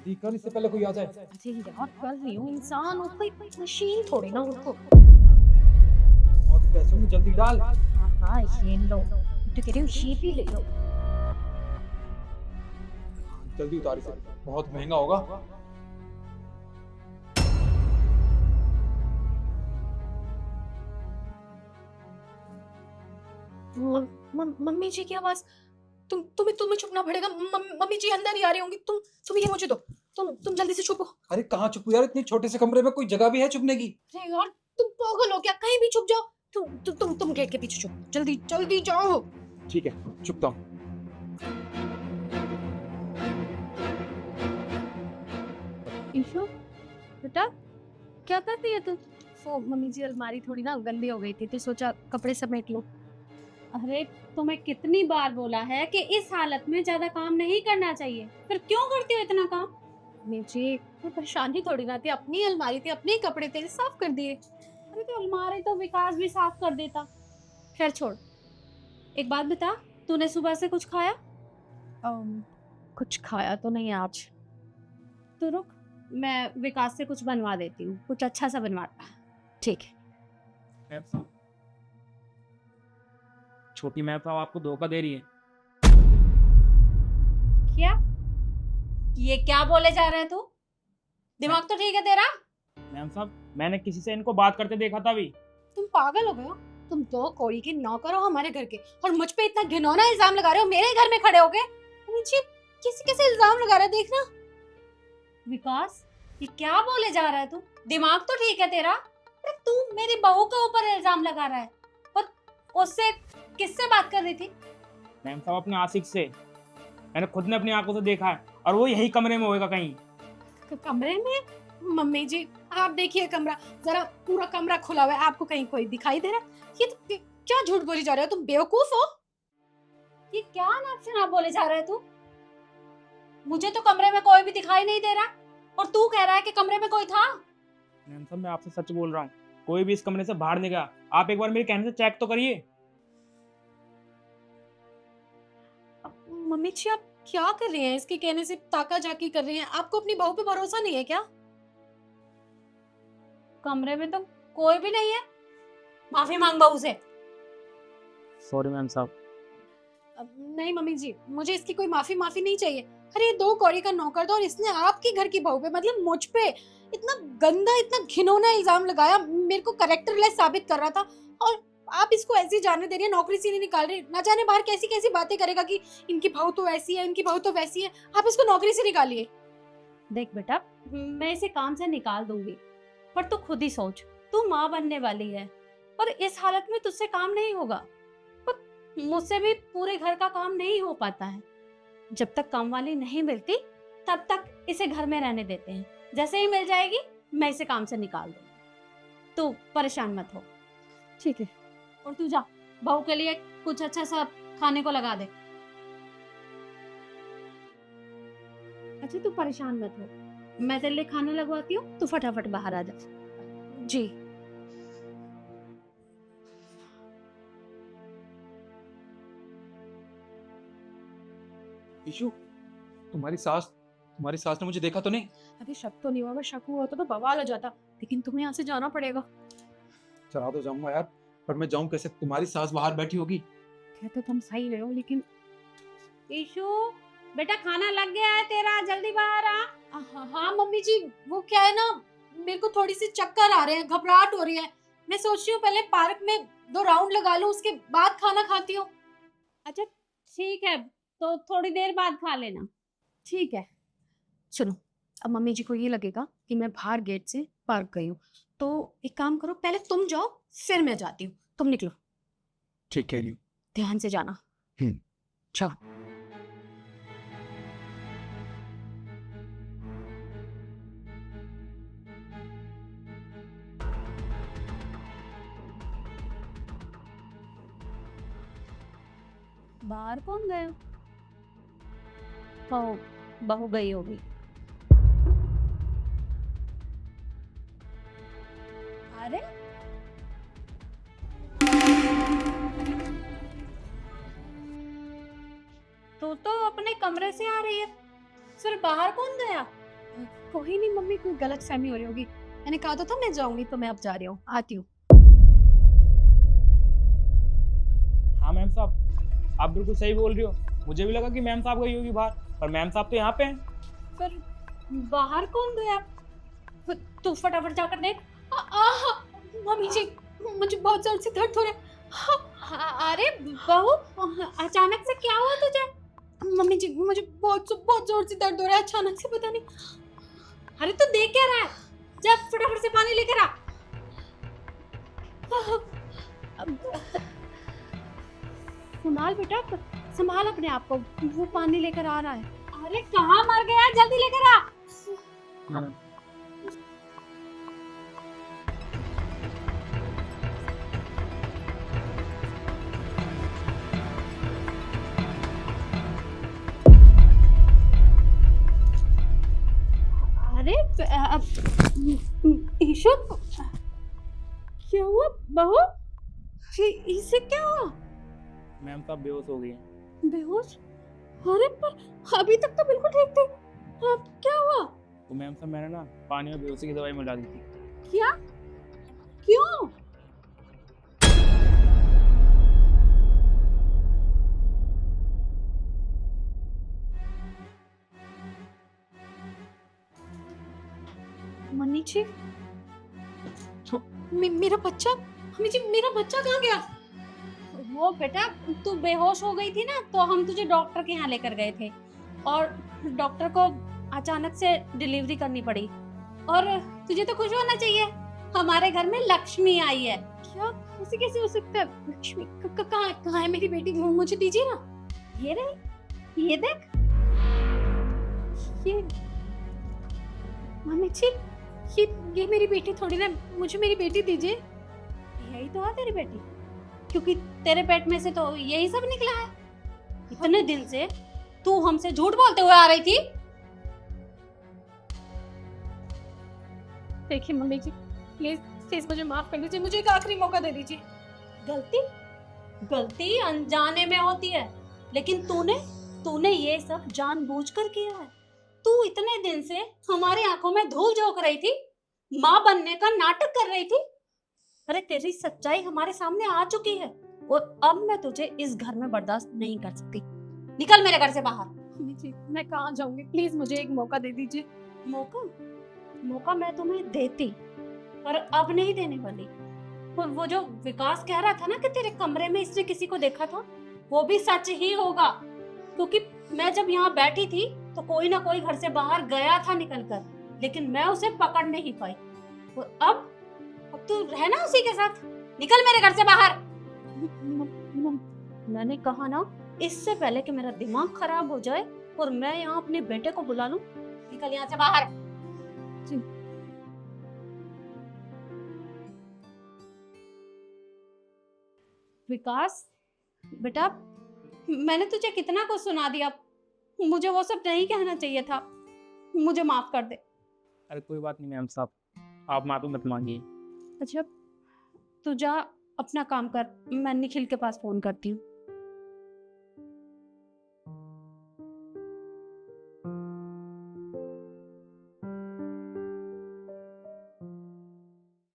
जल्दी कर, इससे पहले कोई आ जाए। अरे यार कर रही हूँ, इंसान हो कोई मशीन थोड़ी ना उसको। और पैसों में जल्दी डाल। हाँ हाँ ये लो, तो कह रही हूँ ये भी ले लो। जल्दी उतार इसे, बहुत महंगा होगा। मम्मी जी की आवाज। तुम्हें छुपना पड़ेगा। मम्मी जी अंदर ही आ रही होंगी। तुम ये मुझे दो। तुम जल्दी से छुपो। अरे कहाँ छुपू यार, इतने छोटे से कमरे में कोई जगह भी है छुपने की? अरे यार तुम पागल हो क्या, कहीं भी छुप जाओ। तुम गेट के पीछे छुपो, जल्दी जल्दी जाओ। ठीक है, छुपता हूँ। ईशु बेटा, क्या कर रही है तू? वो मम्मी जी अलमारी थोड़ी ना गंदी हो गई थी तो सोचा कपड़े समेट लो। अरे तुम्हें कितनी बार बोला है कि इस हालत में ज्यादा काम नहीं करना चाहिए, फिर क्यों करती हो इतना काम? मम्मी जी कोई परेशानी थोड़ी ना थी, अपनी अलमारी थी, अपने ही कपड़े थे, साफ कर दिए। अरे तो अलमारी तो विकास भी साफ कर देता। खैर छोड़, एक बात बता, तूने सुबह से कुछ खाया? कुछ खाया तो नहीं आज। तो रुक, मैं विकास से कुछ बनवा देती हूँ, कुछ अच्छा सा बनवा। ठीक है। छोटी मैम साहब आपको धोखा दे रही है। क्या? ये क्या बोले जा रहे हैं तू? दिमाग तो ठीक है तेरा? मैम साहब, मैंने किसी से इनको बात करते देखा था अभी। तुम पागल हो गए हो? तुम दो कौड़ी के नौकर हो हमारे घर के, और मुझ पे इतना घिनौना इल्जाम लगा रहे हो मेरे घर में खड़े होके। मुझे किसी कैसे इल्जाम लगा रहा है, देखना। विकास, ये क्या बोले जा रहा है तू? दिमाग तो ठीक है तेरा? अरे तू मेरी बहू के ऊपर इल्जाम लगा रहा है, और उससे किससे बात कर रही थी? मैम साहब अपने आशिक से, मैंने खुद ने अपनी आंखों से देखा है, और वो यही कमरे में होएगा कहीं। कमरे में? मम्मी जी आप देखिए कमरा, जरा पूरा कमरा खुला हुआ है, आपको कहीं कोई दिखाई दे रहा है? ये तो क्या झूठ बोली जा रहे हो, तुम बेवकूफ हो। ये क्या नाप शनाप बोले जा रहा है तू? मुझे तो कमरे में कोई भी दिखाई नहीं दे रहा, और तू कह रहा है कि कमरे में कोई था। मैम साहब मैं आपसे सच बोल रहा हूँ, कोई भी इस कमरे से बाहर नहीं गया। आप एक बार मेरे कहने से चेक तो करिए। मम्मी जी आप क्या कर रही हैं, इसके कहने से ताका झाकी कर रही हैं? आपको अपनी बहू पे भरोसा नहीं है क्या? कमरे में तो कोई भी नहीं है। माफी मांग बहू से। सॉरी मैम साहब। नहीं मम्मी जी, मुझे इसकी कोई माफी नहीं चाहिए। अरे ये दो कौड़ी का नौकर था, और इसने आपके घर की बहू पे, मतलब मुझ पे इतना गंदा, इतना घिनौना इल्जाम लगाया, मेरे को करेक्टरलेस साबित कर रहा था। और आप इसको ऐसे ही जाने दे रही है, नौकरी से नहीं निकाल रही। ना जाने बाहर कैसी कैसी बातें करेगा कि इनकी बहू तो ऐसी है, इनकी बहू तो वैसी है। आप इसको नौकरी से निकालिए। देख बेटा, मैं इसे काम से निकाल दूंगी, पर तू खुद ही सोच, तू माँ बनने वाली है, और इस हालत में तुझसे काम नहीं होगा। पर मुझसे भी पूरे घर का काम नहीं हो पाता है। जब तक काम वाली नहीं मिलती तब तक इसे घर में रहने देते हैं। जैसे ही मिल जाएगी मैं इसे काम से निकाल दूंगी। तू परेशान मत हो। ठीक है। और तू जा, बहू के लिए कुछ अच्छा सा खाने को लगा दे। अच्छा तू परेशान मत हो, मैं तेरे लिए खाना लगवाती हूँ, तू फटाफट बाहर आ जा। जी। ईशु, तुम्हारी सास ने मुझे देखा तो नहीं? अभी शक तो नहीं हुआ, अगर शक हुआ होता तो बवाल हो जाता। लेकिन तुम्हें यहाँ से जाना पड़ेगा। चला तो जाऊंगा यार, पर मैं जाऊं कैसे? तुम्हारी सास बाहर बैठी होगी। कहते तुम सही रहे हो, लेकिन ईशु बेटा, खाना लग गया है तेरा, जल्दी बाहर आ। हाँ मम्मी जी, वो क्या है ना, मेरे को थोड़ी सी चक्कर आ रहे हैं, घबराहट हो रही है। मैं सोच रही हूँ पहले पार्क में 2 राउंड लगा लूँ, उसके बाद खाना खाती हूँ। अच्छा ठीक है, तो थोड़ी देर बाद खा लेना। ठीक है। सुनो, अब मम्मी जी को ये लगेगा कि मैं बाहर गेट से पार्क गई हूँ, तो एक काम करो, पहले तुम जाओ फिर मैं जाती हूँ। तुम निकलो। ठीक कह रही हूँ। ध्यान से जाना। जाओ। बाहर कौन गए? बहू गई होगी। अरे तो अपने कमरे से आ रही है, फिर बाहर कौन गया? कोई नहीं मम्मी, कोई गलत फहमी हो रही होगी। मैंने कहा तो था मैं जाऊंगी, तो मैं अब जा रही हूँ, आती हूँ। हाँ मैम साहब, आप बिल्कुल सही बोल रही हो। मुझे भी लगा कि मैम साहब गई होगी बाहर, पर मैम साहब तो यहाँ पे हैं। पर बाहर कौन गया? तू फटाफट जाकर देख। मम्मी जी, मुझे बहुत जोर से दर्द हो रहा है। अरे बहू, अचानक से क्या हुआ तुझे? मम्मी जी, मुझे बहुत जोर से दर्द हो रहा है अचानक से, पता नहीं। अरे तू देख क्या रहा है? जा फटाफट से पानी लेकर आ। कुणाल बेटा, संभाल अपने आप को, वो पानी लेकर आ रहा है। अरे कहाँ मर गया, जल्दी लेकर आ। अरे ईशु, क्या हुआ बहू? इसे क्या हुआ? मैम साहब बेहोश हो गई हैं। बेहोश? अरे पर अभी तक तो बिल्कुल ठीक थे। अब क्या हुआ? तो मैम साहब मैंने ना पानी में बेहोशी की दवाई मिला दी थी। क्या? क्यों? मन्नी जी, मेरा बच्चा, मम्मी जी मेरा बच्चा कहाँ गया? वो बेटा, तू बेहोश हो गई थी ना, तो हम तुझे डॉक्टर के यहाँ लेकर गए थे और डॉक्टर को अचानक से डिलीवरी करनी पड़ी। और तुझे तो खुश होना चाहिए, हमारे घर में लक्ष्मी आई है। क्या? ऐसे कैसे हो सकता है? लक्ष्मी कहाँ है मेरी बेटी? मुझे दीजिए ना। ये रही, ये देख। ये मम्मी जी, ये मेरी बेटी थोड़ी ना, मुझे मेरी बेटी दीजिए। यही तो है तेरी बेटी, क्योंकि तेरे पेट में से तो यही सब निकला है। इतने दिन से तू हमसे झूठ बोलते हुए आ रही थी। देखिए मम्मी जी, प्लीज मुझे माफ कर दीजिए, मुझे एक आखिरी मौका दे दीजिए। गलती अनजाने में होती है, लेकिन तूने ये सब जानबूझकर किया है। तू इतने दिन से हमारी आंखों में धूल झोंक रही थी, माँ बनने का नाटक कर रही थी। अरे तेरी सच्चाई हमारे सामने आ चुकी है और अब मैं तुझे इस घर में बर्दाश्त नहीं कर सकती। निकल मेरे घर से बाहर। मम्मी जी, मैं कहाँ जाऊंगी? प्लीज मुझे एक मौका दे दीजिए। मौका मैं तुम्हें देती, पर अब नहीं देने वाली। वो जो विकास कह रहा था ना कि तेरे कमरे में इसने किसी को देखा था, वो भी सच ही होगा, क्योंकि मैं जब यहाँ बैठी थी तो कोई ना कोई घर से बाहर गया था निकलकर, लेकिन मैं उसे पकड़ नहीं पाई। और अब तू रहना उसी के साथ। निकल मेरे घर से बाहर। मैंने कहा ना, इससे पहले कि मेरा दिमाग खराब हो जाए और मैं यहाँ अपने बेटे को बुला लूं, निकल यहाँ से बाहर। विकास बेटा, मैंने तुझे कितना कुछ सुना दिया, मुझे वो सब नहीं कहना चाहिए था, मुझे माफ कर दे। अरे कोई बात नहीं मैम साहब, आप माफी मत मांगिए। अच्छा, तू जा अपना काम कर, मैं निखिल के पास फोन करती हूँ।